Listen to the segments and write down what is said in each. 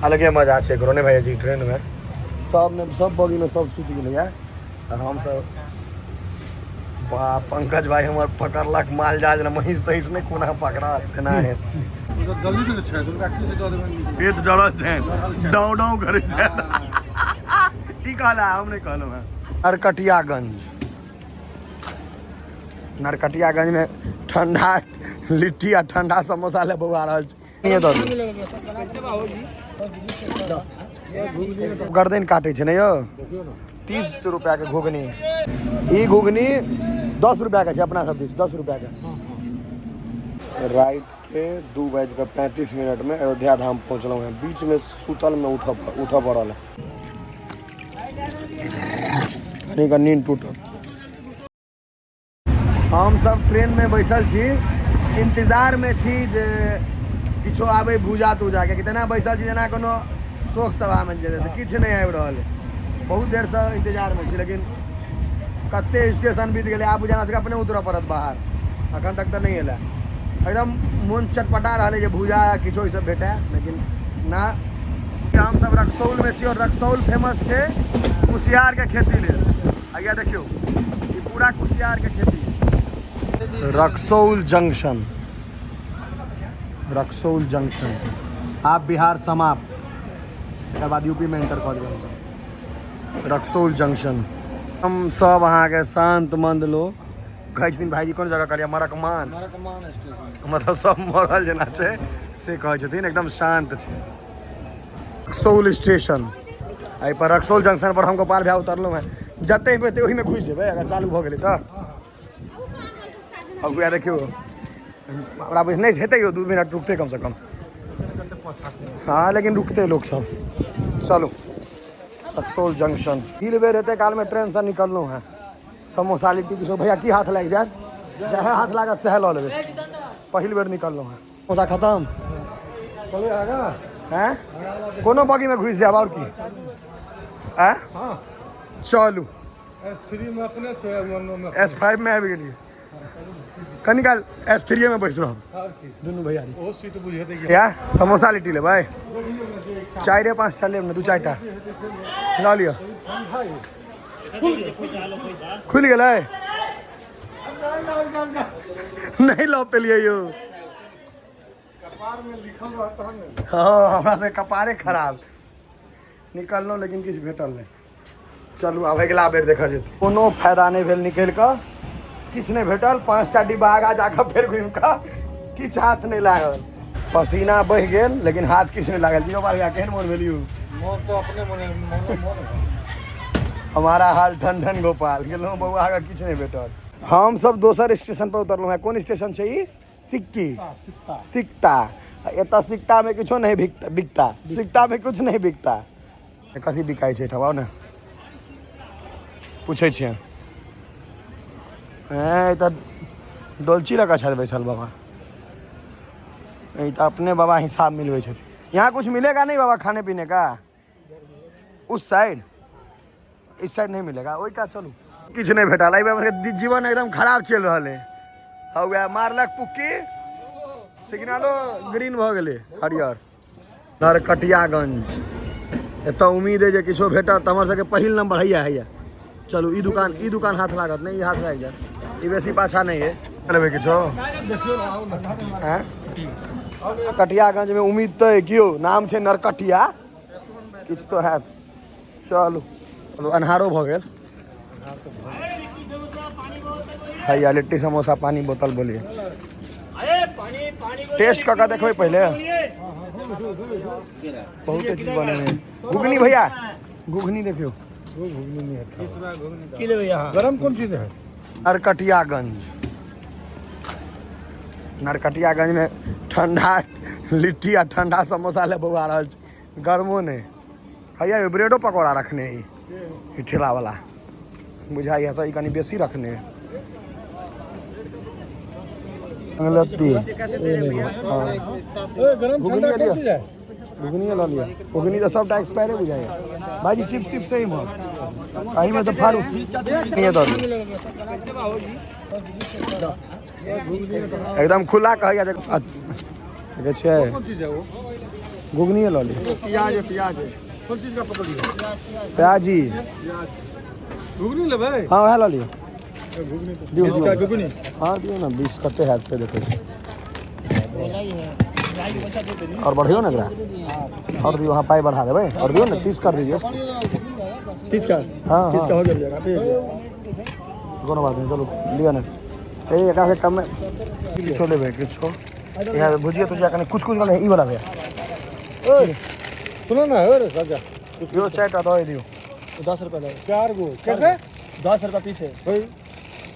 अलगे मजा है रोने भैया जी ट्रेन में सब बगी में सब सुत गए हम सब पंकज भाई हमार पकड़लक माल जहाज ने महिष तहिष नहीं कोना पकड़ा केना है पेट जड़त छै डाउ डाउ करे छै की कहला हम नहीं कहलो है नरकटियागंज में ठंडा लिट्टी आ ठंडा समोसा ले बउआ रहल छै गर्दन काटे छै ने यो 30 रुपया के घुगनी ई घुगनी 10 रुपया का अपना सब दिस 10 रुपया का। रात के 2:35 में अयोध्या धाम पहुँचल हैं बीच में सुतल में उठ पड़ल है का नींद टूटल। हम सब ट्रेन में बैसल छी इंतजार में छी जे किछो आबे भूजा तूजा के कितना बैसल छी जेना कोनो शोक सभा में जैसे किछ नहीं आबि रहल है। बहुत देर से इंतजार में छी लेकिन कते स्टेशन बीत गए आप जाना से अपने उतर पड़त बाहर अखन तक तो नहीं अला एकदम मन चटपटा रहा है भूजा किछो सब भेटा लेकिन ना। हम सब रक्सौल में छी और रक्सौल फेमस है कुशियार के खेती ले आगे देखियो ये पूरा कुशियार के खेती रक्सौल जंक्शन आप बिहार समाप्त एक बाद यूपी में एंटर कर रक्सौल जंक्शन। हम सब अहाँ के शांत मंद लोग कहे छथिन भाईजी कौन जगह करिया मरकमान मतलब सब मरल जना छै से कहे छथिन एकदम शांत छै रक्सौल स्टेशन एहि पर रक्सौल जंक्शन पर हम गोपाल भैया उतरलो हैं जते पे वही में घुस जेबै अगर चालू भ गेलै तऽ अब भैया देखियो हमरा बुझ नहीं हेतै यो 2 मिनट रुकते कम से कम हाँ लेकिन रुकते लोग सब। चलो रक्सौल जंक्शन हिल बेर हेतै काल में ट्रेन से निकललो हैं समोसा लिट्टी किछो भैया की हाथ लागि जायत जहे हाथ लागत सह लऽ लेबै पहिल बेर निकललो हैं समोसा खत्म चलो आगा हैं कोनो बगी में घुस जाब और की हैं चलू S3 में अपने छै S5 में आबि गेलिए कनी काल S3 में बैस रहो दुनू भैया ओ सीट बुझेतै क्या समोसा लिट्टी ले भाई 4-5 टा लेब ने 2-4 टा ला लियो खुल गेलै नहीं लो पे लिए यो कपार में लिखल रहत है हां हमरा से कपारे खराब निकललो लेकिन किछ भेटल नहीं। चलू आब अगला बेर देखल जेतै कोनो फायदा नहीं भेल निकल कऽ किछ नहीं भेटल 5टा डिब्बा आगा जाकर फेर घुमि कऽ किछ हाथ नहीं लागल पसीना बह गेल लेकिन हाथ किछ नहीं लागल दियो बार केहन मोन भेलियो मोन तो अपने मन हमारा हाल ठन ठन गोपाल गेलो बउआ का किछ नहीं भेटल। हम सब दोसर स्टेशन पर उतरलो हैं कौन स्टेशन छै ई सिकटा एता सिकटा में किछो नहीं बिकता सिकटा में कुछ नहीं बिकता कथी बिकाई छै ठवाओ ना पूछे छियै तो डोलची लगा छा बैठल बाबा नहीं तो अपने बाबा हिसाब मिलवे छे यहाँ कुछ मिलेगा नहीं बाबा खाने पीने का उस साइड इस साइड नहीं मिलेगा वही का चलू किछ नहीं भेटल जीवन एकदम खराब चल रहा है मारलक पुक्की सिग्नलो ग्रीन भ गेलै हरियर नरकटियागंज एत उम्मीद है जे किछो भेटत हमर सबके पहिल नंबर हैया चलू ई दुकान हाथ लागत नहीं हाथ लाग जाए ई बेसी पाछा नहीं है लेबै किछो हैं कटियागंज में उम्मीद तो है क्यों नाम छै नरकटिया किछ तो है चलू अन्हारो भ गेल हैया लिट्टी समोसा पानी बोतल बोलिए टेस्ट करके देखबै पहले बहुत चीज बने हैं घुगनी भैया घुगनी देखियो गरम कौन चीज है नरकटियागंज में ठंडा लिट्टी आ ठंडा समोसा ले बउआ रहल छै गर्मो ने हैया ब्रेडो पकौड़ा रखने है ठेला वाला बुझाइए तो कनी बेसी रखने लत्ती घुगनी ला लिया घुगनी तो सबटा एक्सपायरे बुझाइए भाजी चिप्स से ही मत कहीं में तो फाड़ू नहीं दो एकदम खुला कहिया घुगनी है लॉली प्याज है प्याज है कौन चीज का पकड़ लिया प्याजी घुगनी ले भाई हाँ है लॉली घुगनी इसका घुगनी हाँ दियो ना 20 कते हाथ पे देखो और बढ़ियो ना एकरा और दियो हाँ पाई बढ़ा देबै और दियो ना 30 कर दीजिए 30 का हाँ 30 का हो गया कोनो बात नहीं चलो लिया ना ए एका से कम में किछो लेबै किछो यहाँ भुजिया तो जाकर कुछ वाला ई वाला भैया ओए सुनो ना अरे राजा यो चाटा दो दियो 10 रुपया दो 4 गो कैसे 10 रुपया पीस है भाई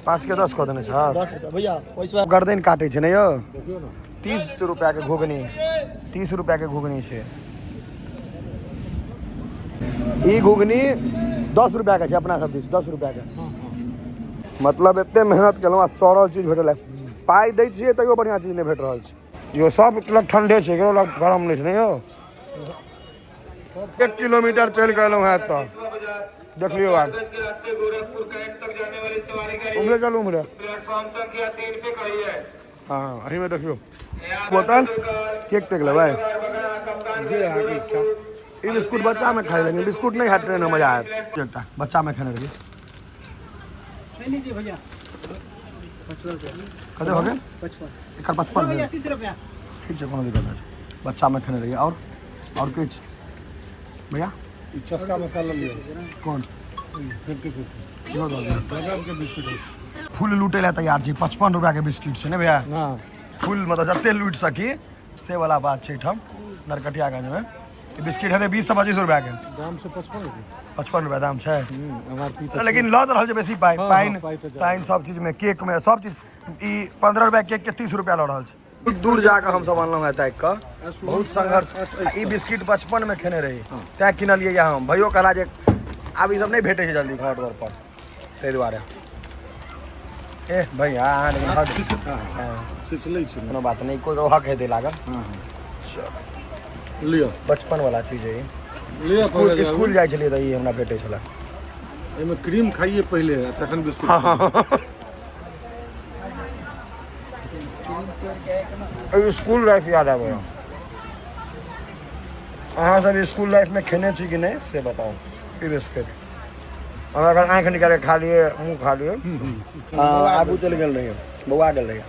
5 के 10 कऽ देने छ 10 रुपया भैया पैसा गर्दन काटे छै ने यो देखियो ना 30 रुपया के घुगनी 30 रुपया के घुगनी छै ई घुगनी 10 रुपया के छै अपना सब दिस 10 रुपया के मतलब एते मेहनत केलहुँ आ सड़ल चीज भेटल पाइ दै छियै तैयो बढ़िया चीज नहि भेट रहल छै यो सब लग ठंडे छै एकरो लग गरम नहि छै ने यो 1 किलोमीटर चलि गेलहुँ हैं तऽ देख लियो आब उम्हरे चल उम्हरे हाँ अही में देखियो बोतल केक तेक लेबै जे आगे इच्छा ई बिस्कुट बच्चा में खाई लेंगे बिस्कुट नहीं है ट्रेन में मजा आयत एकटा बच्चा में खाने रहिए लीजिए भैया 55 रुपया कते हो गए 55 एकर 55 भैया 30 रुपया ठीक है कोनो दिक्कत नहीं बच्चा में खाने रहिए और कुछ भैया चस्का मसाला लियो कौन 50 यो दो दो ग्राम के बिस्कुट फुल लूटे ला तैयार छी 55 रुपया के बिस्कुट छै ने भैया हां फुल मतलब जते लूट सकी से वाला बात छै ठम नरकटियागंज में ई बिस्कुट है 20 से 25 रुपया के दाम से 55 रुपया 55 रुपया दाम छै एमआरपी तो लेकिन लद रहल छै बेसी पाइन पाइन पाइन सब चीज में केक में सब चीज ई 15 रुपया केक के 30 रुपया लऽ रहल छै बहुत दूर जाकर हम सब अनलहुँ है ताकि कऽ बहुत संघर्ष ई बिस्किट 55 में खेने रही तैं किनलियै यहाँ हम भैयो कहला जे आब ई सब नहीं भेटै छै जल्दी घर द्वार पर ताहि दुआरे ए भैया अहाँ लेकिन हद छिछलै छै कोनो बात नहीं कोई रोहक हेतै लागल लियो 55 वाला चीज है लियो स्कूल जाइ छलियै तऽ ई हमरा भेटै छलै एमे क्रीम खाइए पहले तखन बिस्कुट स्कूल लाइफ याद आबै अहाँ सब स्कूल लाइफ में खेने छी कि नहीं से बताओ ई बिस्किट और अगर आँख निकाल के खा लिए मुँह खा लिए आगू चल गेल रहिए बौआ गेल रहिए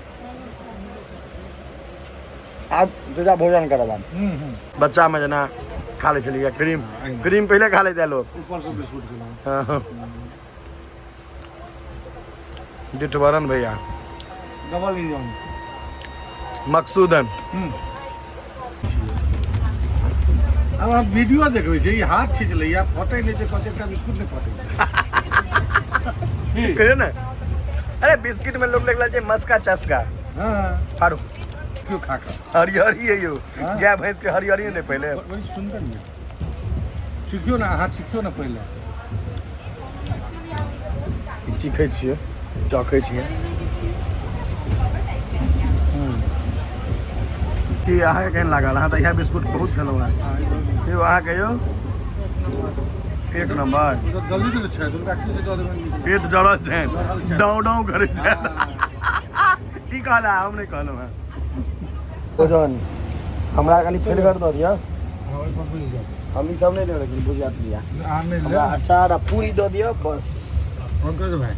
आब सीधा भोजन करब बच्चा में जना खा ले छलिए क्रीम क्रीम पहले खा लेते लोग ऊपर से बिस्कुट खिलाओ डिठवरन भैया डबल इंजन मकसूदन अब हम वीडियो देखबै छै ई हाथ खींच लैया फटै नहि छै कते एकटा बिस्कुट नहि फटै कहियो ना अरे बिस्किट में लोग लगला छै मस्का चस्का हां फाड़ू क्यों खा खा हरियरी है यो गाय भैंस के हरियरी नहीं पहले बड़ी सुंदर है चिखियो ना हाथ चिखियो ना पहले चीखै छियै चखै छियै कि अहाँके केहन लागल अहाँ तऽ इएह बिस्कुट बहुत खेलहुँ हैं कि अहाँ कहियो एक नंबर जल्दी तो छै दुर्गा की से दऽ देबै पेट जरल छै डाउ डाउ करै छै की कहला हम नहीं कहलहुँ हैं भोजन हमरा कनी फेरगर दऽ दिअ हम ई सब नहीं लेबै लेकिन बुझिया लिया हमरा अचार आ पूरी दऽ दिअ बस पंकज भाई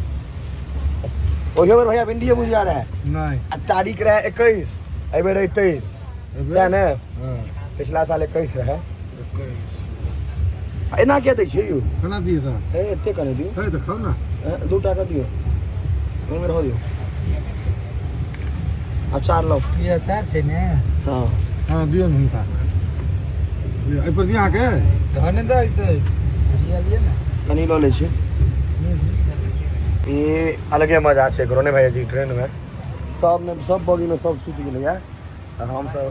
ओहियो बेर भैया भिंडिये बुझिया रहे नहीं आ तारीख रहे 21 एहि बेर 23 सएह ने पिछला साल 21 रहे एना क्या दै छियै यौ केना दिए तऽ ए एते कने दियौ है देखौ ना 2 टाका दियौ ओहिमे रह दियौ अचार लो ई अचार छै ने हाँ हां दियौ ने हुनका एहि पर दिया के धने दऽ दे बुझिया लिए ना कनी लऽ लै छी ये अलगे मजा छै एकरो ने भाई जी ट्रेन में सब बगी में सब सुति गेलै है हम सब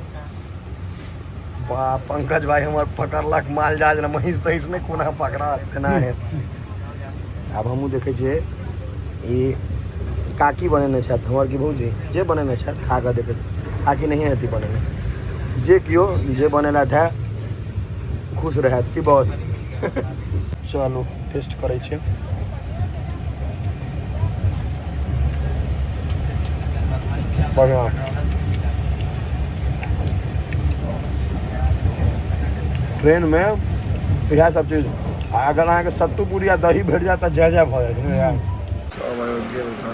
पंकज भाई हमार पकड़लक माल जाल ना महींस तहींस नहीं कोना पकड़ा केना है अब हमहूँ देखै छियै ई काकी बनेने छथि हमर की भौजी जे बनेने छथि खा कऽ देखै काकी नहीं हेती बनेने जे कियो जे बनेलथि है खुश रहत कि बस चलू टेस्ट करै छियै बढ़िया ट्रेन में यह सब चीज़ अगर अहाँ के सत्तू पूरी या दही भेट जाए तो जय जय भऽ जाइ छै यार। सब अयोध्या उतर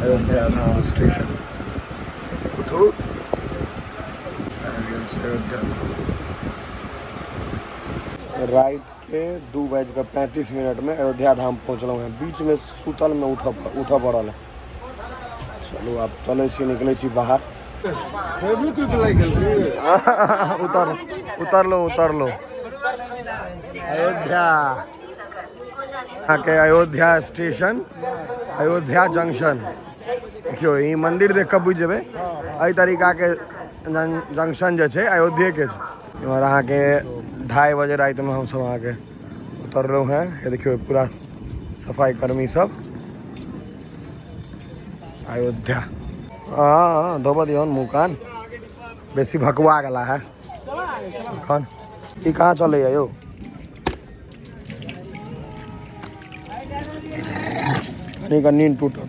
अयोध्या धाम स्टेशन उठू अयोध्या रात के 2:35 में अयोध्या धाम पहुँचल हैं। बीच में सुतल में उठऽ पड़ल है। चलू आब चले छी निकले छी बाहर। उतर लो अयोध्या यहाँ के अयोध्या स्टेशन अयोध्या जंक्शन देखियो ई मंदिर देख के बुझ जेबे एहि तरीका के जंक्शन जे छै अयोध्या के और अहाँ के 2:30 बजे रात में हम सब अहाँ के उतरलो हैं। ये देखियो पूरा सफाई कर्मी सब अयोध्या। हाँ धोबा दियौन मुँह कान बेसी भकवा गला है एखन। ई कहाँ चले यौ कनी नींद टूटल।